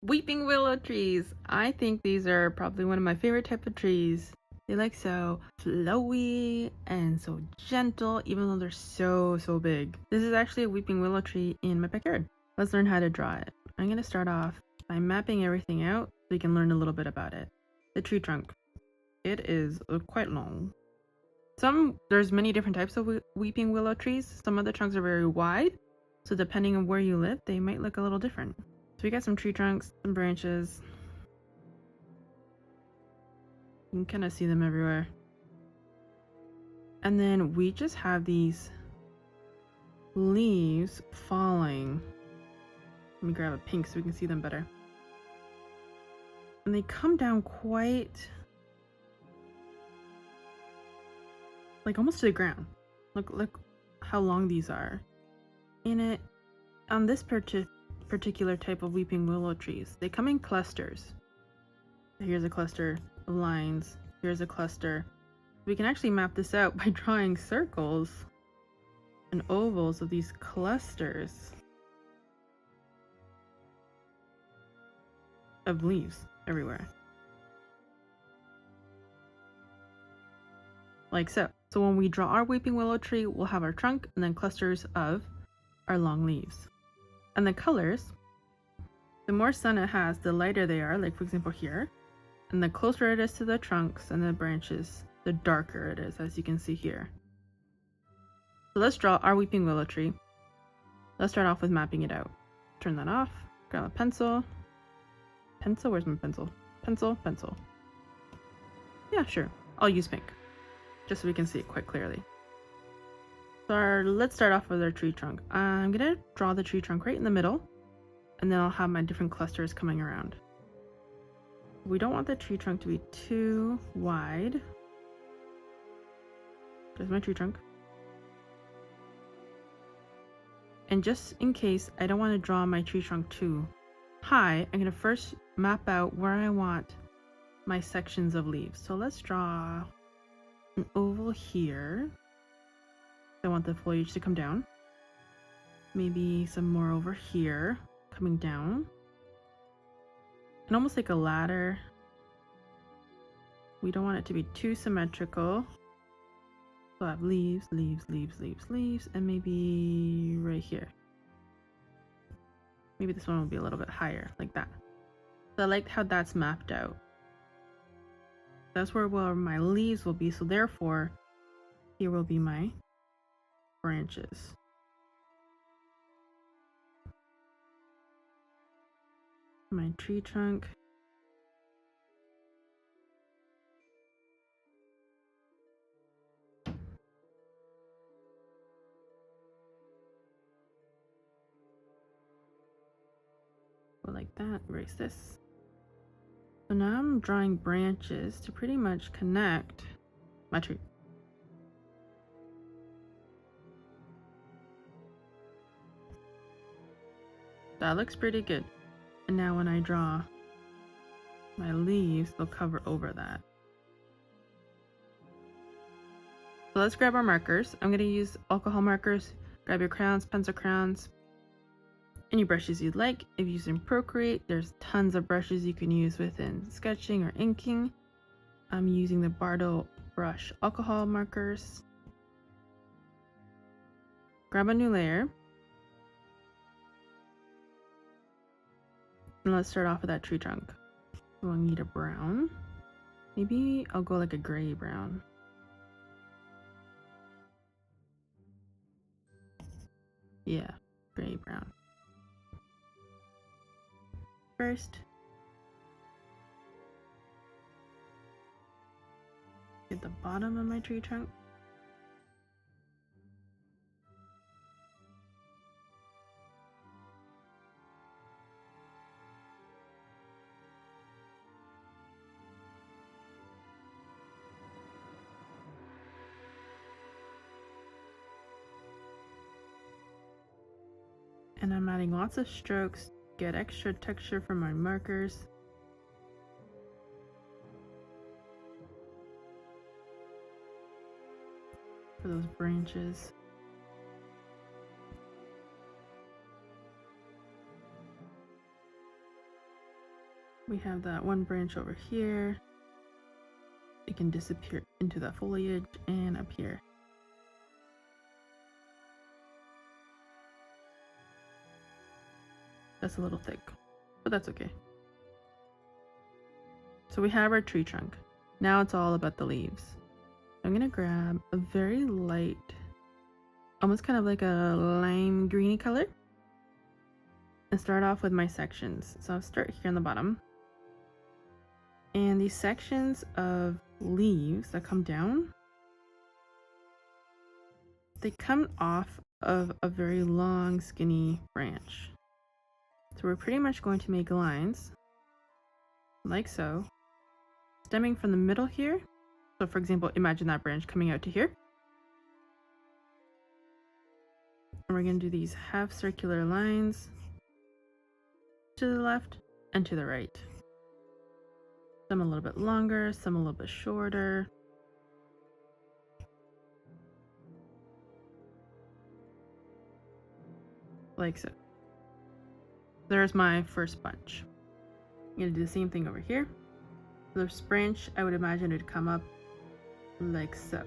Weeping willow trees. I think these are probably one of my favorite type of trees. They like so flowy and so gentle, even though they're so big. This is actually a weeping willow tree in my backyard. Let's learn how to draw it. I'm gonna start off by mapping everything out so we can learn a little bit about it. The tree trunk. It is quite long. There's many different types of weeping willow trees. Some of the trunks are very wide, so depending on where you live, they might look a little different. So we got some tree trunks, some branches. You can kind of see them everywhere. And then we just have these leaves falling. Let me grab a pink so we can see them better. And they come down quite like almost to the ground. Look how long these are. On this particular type of weeping willow trees, they come in clusters. Here's a cluster of lines. Here's a cluster. We can actually map this out by drawing circles and ovals of these clusters of leaves everywhere. Like so. So when we draw our weeping willow tree, we'll have our trunk and then clusters of our long leaves. And the colors, the more sun it has, the lighter they are, like for example here. And the closer it is to the trunks and the branches, the darker it is, as you can see here. So let's draw our weeping willow tree. Let's start off with mapping it out. Turn that off, grab a pencil. Pencil? Where's my pencil? Pencil. Yeah, sure. I'll use pink, just so we can see it quite clearly. So let's start off with our tree trunk. I'm gonna draw the tree trunk right in the middle, and then I'll have my different clusters coming around. We don't want the tree trunk to be too wide. There's my tree trunk. And just in case I don't want to draw my tree trunk too high, I'm gonna first map out where I want my sections of leaves. So let's draw an oval here. I want the foliage to come down. Maybe some more over here, coming down. And almost like a ladder. We don't want it to be too symmetrical. So I have leaves, and maybe right here. Maybe this one will be a little bit higher, like that. So I like how that's mapped out. That's where my leaves will be, so therefore, here will be my branches. My tree trunk. Go like that, erase this. So now I'm drawing branches to pretty much connect my tree. That looks pretty good. And now when I draw my leaves, they'll cover over that. So let's grab our markers. I'm going to use alcohol markers. Grab your crayons, pencil crayons, any brushes you'd like. If you're using Procreate, there's tons of brushes you can use within sketching or inking. I'm using the Bardo brush alcohol markers. Grab a new layer. And let's start off with that tree trunk. We'll need a brown. Maybe I'll go like a gray brown. Yeah, gray brown. First, get the bottom of my tree trunk. And I'm adding lots of strokes, get extra texture from my markers. For those branches. We have that one branch over here. It can disappear into the foliage and up here. That's a little thick, but that's okay. So we have our tree trunk. Now it's all about the leaves. I'm gonna grab a very light, almost kind of like a lime greeny color, and start off with my sections. So I'll start here on the bottom. And these sections of leaves that come down, they come off of a very long, skinny branch. So we're pretty much going to make lines, like so, stemming from the middle here. So for example, imagine that branch coming out to here. And we're going to do these half circular lines to the left and to the right. Some a little bit longer, some a little bit shorter. Like so. There's my first bunch. I'm going to do the same thing over here. This branch, I would imagine it'd come up like so.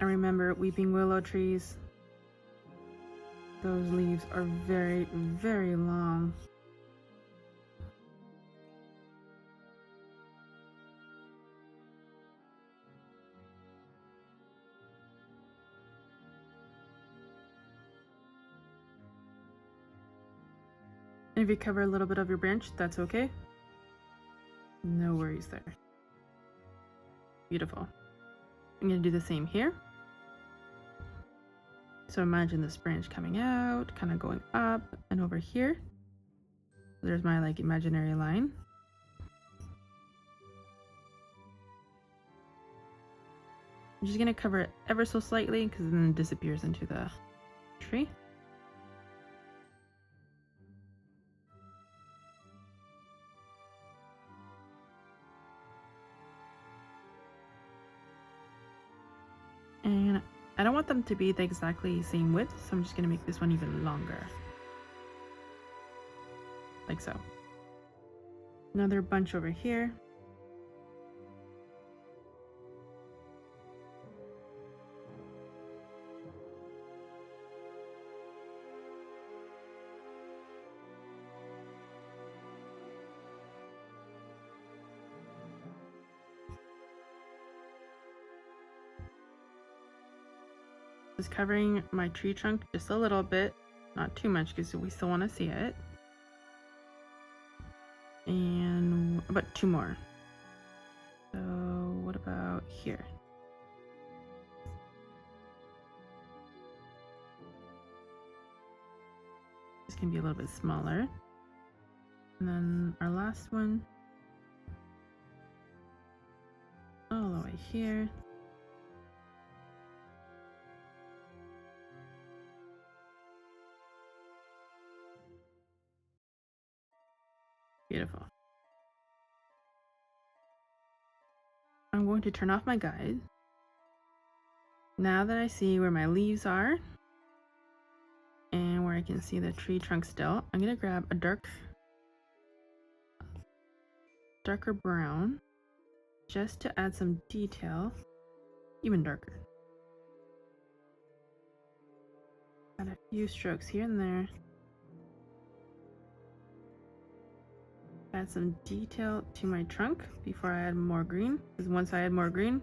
And remember, weeping willow trees, those leaves are very, very long. And if you cover a little bit of your branch, that's okay. No worries there. Beautiful. I'm going to do the same here. So imagine this branch coming out, kind of going up and over here. There's my like imaginary line. I'm just going to cover it ever so slightly because then it disappears into the tree. And I don't want them to be the exactly same width, so I'm just going to make this one even longer. Like so. Another bunch over here. Just covering my tree trunk just a little bit, not too much because we still want to see it. And about 2 more. So what about here? This can be a little bit smaller. And then our last one, all the way here. Beautiful. I'm going to turn off my guide. Now that I see where my leaves are and where I can see the tree trunk still, I'm going to grab a darker brown just to add some detail, even darker. Add a few strokes here and there. Add some detail to my trunk before I add more green, because once I add more green,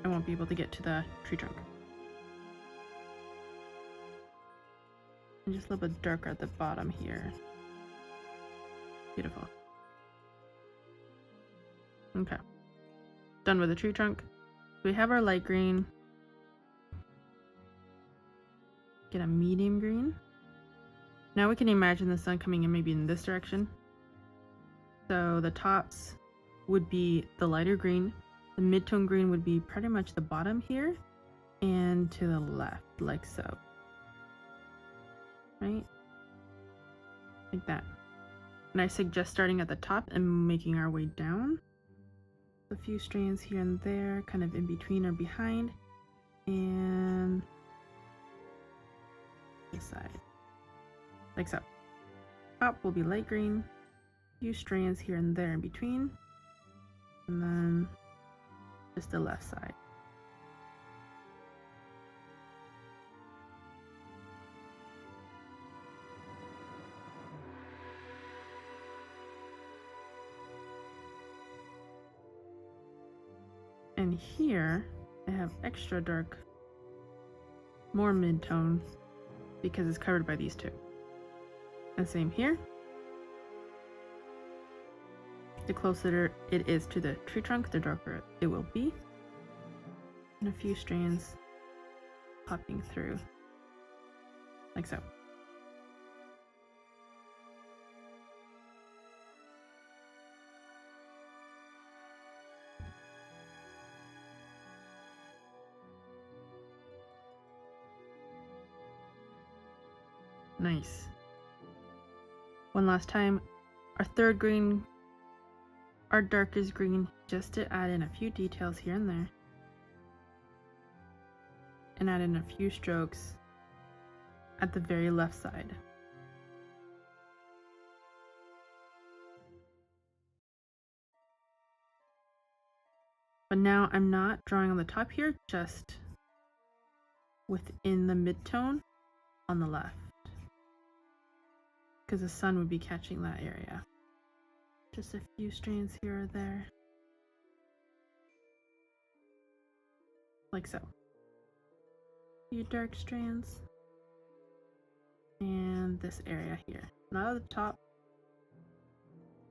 I won't be able to get to the tree trunk. And just a little bit darker at the bottom here. Beautiful. Okay. Done with the tree trunk. We have our light green. Get a medium green. Now we can imagine the sun coming in maybe in this direction. So the tops would be the lighter green. The mid-tone green would be pretty much the bottom here and to the left, like so. Right? Like that. And I suggest starting at the top and making our way down. A few strands here and there, kind of in between or behind. and this side, like so. Top will be light green, few strands here and there in between, and then just the left side. And here I have extra dark, more mid-tone, because it's covered by these two. And same here. The closer it is to the tree trunk, the darker it will be. And a few strands popping through, like so. Nice. One last time, our third green, our darkest green, just to add in a few details here and there. And add in a few strokes at the very left side. But now I'm not drawing on the top here, just within the mid-tone on the left, because the sun would be catching that area. Just a few strands here or there, like so. A few dark strands, and this area here, not at the top,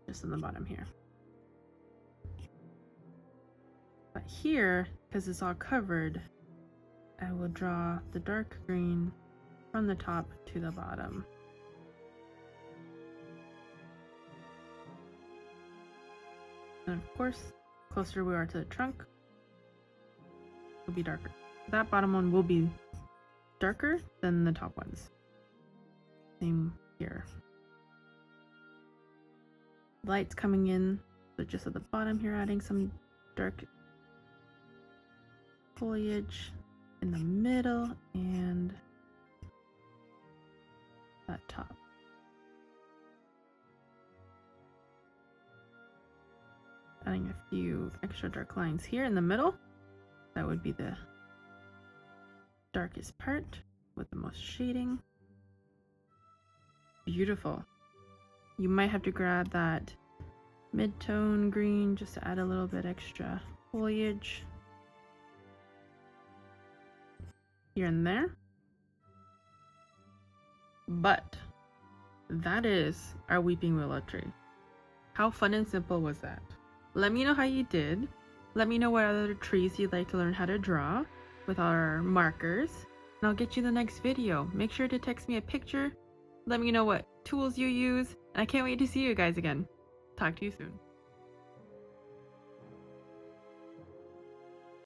just on the bottom here. But here, because it's all covered, I will draw the dark green from the top to the bottom. And of course, closer we are to the trunk, it'll be darker. That bottom one will be darker than the top ones. Same here. Light's coming in, so just at the bottom here, adding some dark foliage in the middle and that top. Adding a few extra dark lines here in the middle. That would be the darkest part with the most shading. Beautiful. You might have to grab that mid-tone green just to add a little bit extra foliage here and there. But that is our weeping willow tree. How fun and simple was that? Let me know how you did. Let me know what other trees you'd like to learn how to draw with our markers, and I'll get you the next video. Make sure to text me a picture. Let me know what tools you use, and I can't wait to see you guys again. Talk to you soon.